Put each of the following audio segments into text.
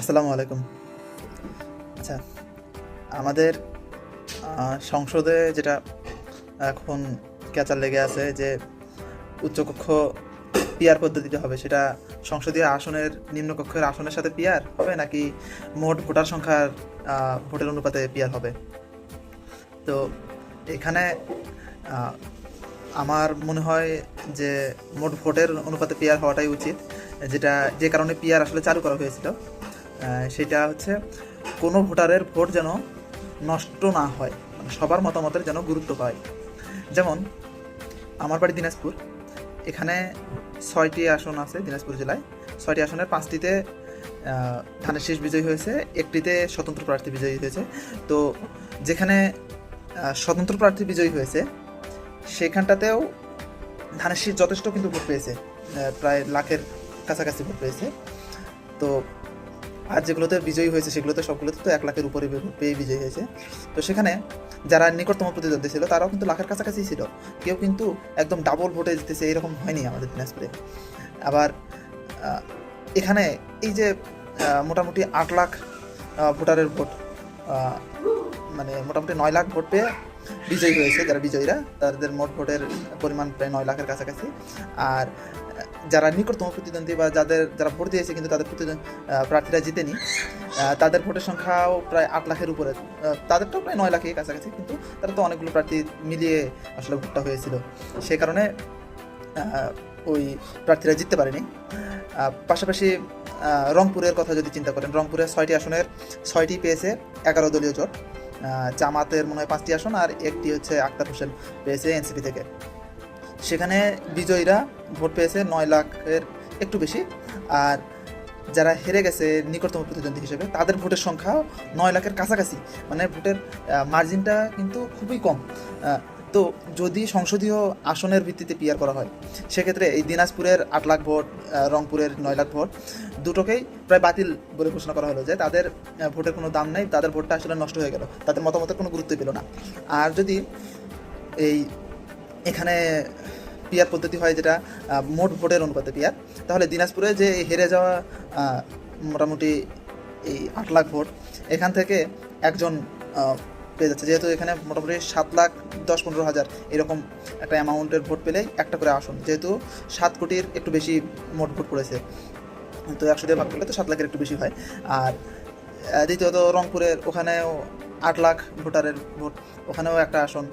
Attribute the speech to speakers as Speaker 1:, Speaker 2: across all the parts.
Speaker 1: আসসালামু আলাইকুম। আচ্ছা, আমাদের সংসদে যেটা এখন ক্যাচাল লেগে আছে যে উচ্চকক্ষ পিআর পদ্ধতিতে হবে, সেটা সংসদীয় আসনের নিম্নকক্ষের আসনের সাথে পিআর হবে নাকি মোট ভোটার সংখ্যার ভোটের অনুপাতে পিআর হবে? তো এখানে আহ, আমার মনে হয় যে মোট ভোটের অনুপাতে পিআর হওয়াটাই উচিত। যে কারণে পিআর আসলে চালু করা হয়েছিল সেটা হচ্ছে কোনো ভোটারের ভোট যেন নষ্ট না হয়, মানে সবার মতামতের যেন গুরুত্ব পায়। যেমন আমার বাড়ি দিনাজপুর, এখানে 6টি আসন আছে দিনাজপুর জেলায়। 6টি আসনের 5টিতে ধানের শীষ বিজয়ী হয়েছে, একটিতে স্বতন্ত্র প্রার্থী বিজয়ী হয়েছে। তো যেখানে স্বতন্ত্র প্রার্থী বিজয়ী হয়েছে সেখানটাতেও ধানের শীষ যথেষ্ট কিন্তু ভোট পেয়েছে, প্রায় লাখের কাছাকাছি ভোট পেয়েছে। তো আর যেগুলোতে বিজয়ী হয়েছে সেগুলোতে সবগুলোতে তো 1 লাখের উপরে ভোট পেয়ে বিজয়ী হয়েছে। তো সেখানে যারা নিকটতম প্রতিদ্বন্দ্বী ছিল তারাও কিন্তু লাখের কাছাকাছি ছিল, কেউ কিন্তু একদম ডাবল ভোটে জিতেছে এরকম হয়নি আমাদের দিনাজপুরে। আবার এখানে এই যে মোটামুটি 8 লাখ ভোটারের ভোট, মানে মোটামুটি 9 লাখ ভোট পেয়ে বিজয়ী হয়েছে যারা বিজয়ীরা, তাদের মোট ভোটের পরিমাণ প্রায় 9 লাখের কাছাকাছি। আর যারা নিকটতম প্রতিদ্বন্দ্বী বা যারা ভোট দিয়েছে কিন্তু তাদের প্রার্থীরা জিতেনি, তাদের ভোটের সংখ্যাও প্রায় 8 লাখের উপরে, তাদেরটাও প্রায় 9 লাখের কাছাকাছি, কিন্তু তারা তো অনেকগুলো প্রার্থী মিলিয়ে আসলে ভোটটা হয়েছিল, সে কারণে ওই প্রার্থীরা জিততে পারেনি। পাশাপাশি রংপুরের কথা যদি চিন্তা করেন, রংপুরের 6টি আসনের 6টি পেয়েছে 11 দলীয় জোট। জামাতের মনে হয় 5টি আসন আর একটি হচ্ছে আক্তার হোসেন পেয়েছে এনসিপি থেকে। সেখানে বিজয়ীরা ভোট পেয়েছে 9 লাখের একটু বেশি, আর যারা হেরে গেছে নিকটতম প্রতিদ্বন্দ্বী হিসেবে তাদের ভোটের সংখ্যা 9 লাখের কাছাকাছি, মানে ভোটের মার্জিনটা কিন্তু খুবই কম। তো যদি সংসদীয় আসনের ভিত্তিতে পিআর করা হয় সেক্ষেত্রে এই দিনাজপুরের 8 লাখ ভোট, রংপুরের 9 লাখ ভোট দুটোকেই প্রায় বাতিল বলে ঘোষণা করা হলো, যে তাদের ভোটের কোনো দাম নেই, তাদের ভোটটা আসলে নষ্ট হয়ে গেল, তাদের মতামতের কোনো গুরুত্ব পেল না। আর যদি এই এখানে পিআর পদ্ধতি হয় যেটা মোট ভোটের অনুপাতে পিআর, তাহলে দিনাজপুরে যে হেরে যাওয়া মোটামুটি এই 8 লাখ ভোট, এখান থেকে একজন পেয়ে যাচ্ছে, যেহেতু এখানে মোটামুটি 7,10,15,000 এরকম একটা অ্যামাউন্টের ভোট পেলেই একটা করে আসন, যেহেতু 7 কোটির একটু বেশি মোট ভোট পড়েছে, তো 100 দিয়ে ভাগ করলে তো 7 লাখের একটু বেশি হয়। আর দ্বিতীয়ত রংপুরের ওখানেও 8 লাখ ভোটারের ভোট, ওখানেও একটা আসন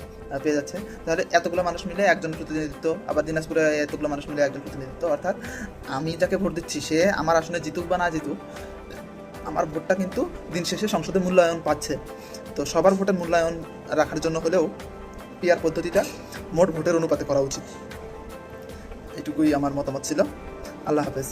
Speaker 1: পেয়ে যাচ্ছে। তাহলে এতগুলো মানুষ মিলে একজন প্রতিনিধিত্ব, আবার দিনাজপুরে এতগুলো মানুষ মিলে একজন প্রতিনিধিত্ব, অর্থাৎ আমি যাকে ভোট দিচ্ছি সে আমার আসনে জিতুক বা না জিতুক, আমার ভোটটা কিন্তু দিন শেষে সংসদে মূল্যায়ন পাচ্ছে। তো সবার ভোটের মূল্যায়ন রাখার জন্য হলেও পিআর পদ্ধতিটা মোট ভোটের অনুপাতে করা উচিত। এটুকুই আমার মতামত ছিল। আল্লাহ হাফেজ।